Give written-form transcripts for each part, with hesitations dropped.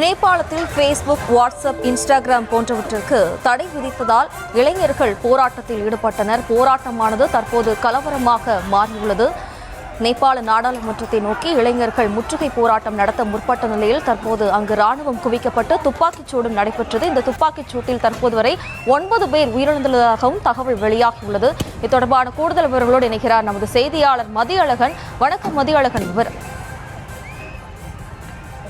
நேபாளத்தில் Facebook, WhatsApp, Instagram போன்றவற்றிற்கு தடை விதித்ததால் இளைஞர்கள் போராட்டத்தில் ஈடுபட்டனர். போராட்டமானது தற்போது கலவரமாக மாறியுள்ளது. நேபாள நாடாளுமன்றத்தை நோக்கி இளைஞர்கள் முற்றுகை போராட்டம் நடத்த முற்பட்ட நிலையில் தற்போது அங்கு ராணுவம் குவிக்கப்பட்டு துப்பாக்கிச் சூடும் நடைபெற்றது. இந்த துப்பாக்கிச் சூட்டில் தற்போது வரை 9 பேர் உயிரிழந்துள்ளதாகவும் தகவல் வெளியாகியுள்ளது. இது தொடர்பான கூடுதல் விவரங்களோடு இணைகிறார் நமது செய்தியாளர் மதியழகன். வணக்கம் மதியழகன். விவரம்.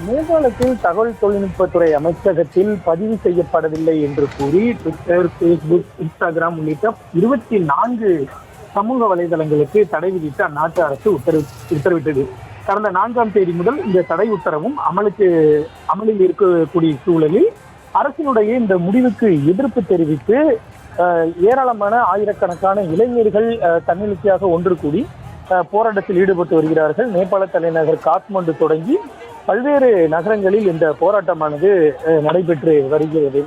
நேபாளத்தில் தகவல் தொழில்நுட்பத்துறை அமைச்சகத்தில் பதிவு செய்யப்படவில்லை என்று கூறி ட்விட்டர், ஃபேஸ்புக், இன்ஸ்டாகிராம் உள்ளிட்ட 24 சமூக வலைதளங்களுக்கு தடை விதித்து அந்நாட்டு அரசு உத்தரவிட்டது. கடந்த 4ஆம் தேதி முதல் இந்த தடை உத்தரவும் அமலில் இருக்கக்கூடிய சூழலில் அரசினுடைய இந்த முடிவுக்கு எதிர்ப்பு தெரிவித்து ஏராளமான ஆயிரக்கணக்கான இளைஞர்கள் தன்னெழுச்சியாக ஒன்று கூடி போராட்டத்தில் ஈடுபட்டு வருகிறார்கள். நேபாள தலைநகர் காத்மண்டு தொடங்கி பல்வேறு நகரங்களில் இந்த போராட்டமானது நடைபெற்று வருகிறது.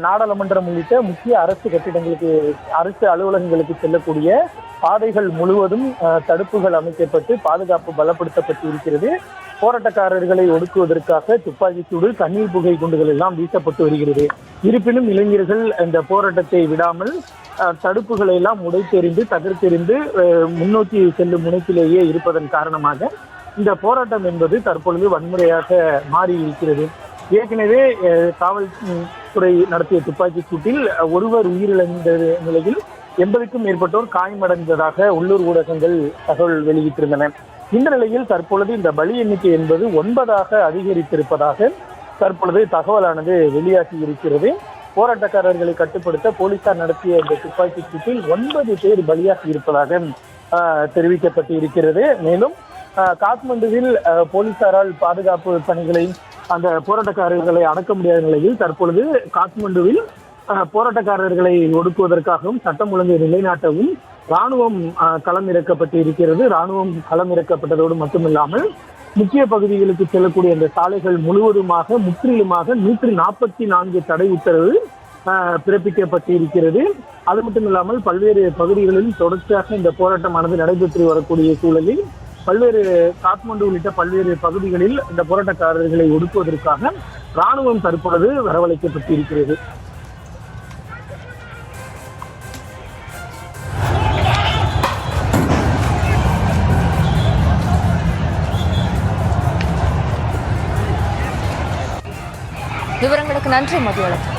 நாடாளுமன்றம் உள்ளிட்ட முக்கிய அரசு அலுவலகங்களுக்கு செல்லக்கூடிய பாதைகள் முழுவதும் தடுப்புகள் அமைக்கப்பட்டு பாதுகாப்பு பலப்படுத்தப்பட்டு இருக்கிறது. போராட்டக்காரர்களை ஒடுக்குவதற்காக துப்பாக்கிச்சூடு, கண்ணீர் புகை குண்டுகள் எல்லாம் வீசப்பட்டு வருகிறது. இருப்பினும் இளைஞர்கள் இந்த போராட்டத்தை விடாமல் தடுப்புகளை எல்லாம் உடைத்தெறிந்து தகர்த்தெறிந்து முன்னோக்கி செல்லும் முனைப்பிலேயே இருப்பதன் காரணமாக இந்த போராட்டம் என்பது தற்பொழுது வன்முறையாக மாறி இருக்கிறது. ஏற்கனவே காவல்துறை நடத்திய துப்பாக்கிச் சூட்டில் ஒருவர் உயிரிழந்த நிலையில் 80க்கும் மேற்பட்டோர் காயமடைந்ததாக உள்ளூர் ஊடகங்கள் தகவல் வெளியிட்டிருந்தன. இந்த நிலையில் தற்பொழுது இந்த பலி எண்ணிக்கை என்பது 9ஆக அதிகரித்திருப்பதாக தற்பொழுது தகவலானது வெளியாகி இருக்கிறது. போராட்டக்காரர்களை கட்டுப்படுத்த போலீசார் நடத்திய இந்த துப்பாக்கிச் சூட்டில் 9 பேர் பலியாகி இருப்பதாக தெரிவிக்கப்பட்டு இருக்கிறது. மேலும் காத்மண்டுவில் போலீசாரால் பாதுகாப்பு பணிகளை அந்த போராட்டக்காரர்களை அடக்க முடியாத நிலையில் தற்பொழுது காத்மண்டுவில் போராட்டக்காரர்களை ஒடுக்குவதற்காகவும் சட்டம் ஒழுங்கை நிலைநாட்டவும் ராணுவம் களமிறக்கப்பட்டு இருக்கிறது. ராணுவம் களமிறக்கப்பட்டதோடு மட்டுமில்லாமல் முக்கிய பகுதிகளுக்கு செல்லக்கூடிய இந்த சாலைகள் முற்றிலுமாக 144 தடை உத்தரவு பிறப்பிக்கப்பட்டு இருக்கிறது. அது மட்டுமில்லாமல் பல்வேறு பகுதிகளில் தொடர்ச்சியாக இந்த போராட்டமானது நடைபெற்று வரக்கூடிய சூழலில் காத்மண்டு உள்ளிட்ட பல்வேறு பகுதிகளில் இந்த போராட்டக்காரர்களை ஒடுக்குவதற்காக ராணுவம் தற்பொழுது வரவழைக்கப்பட்டு இருக்கிறது. விவரங்களுக்கு நன்றி மதியழகன்.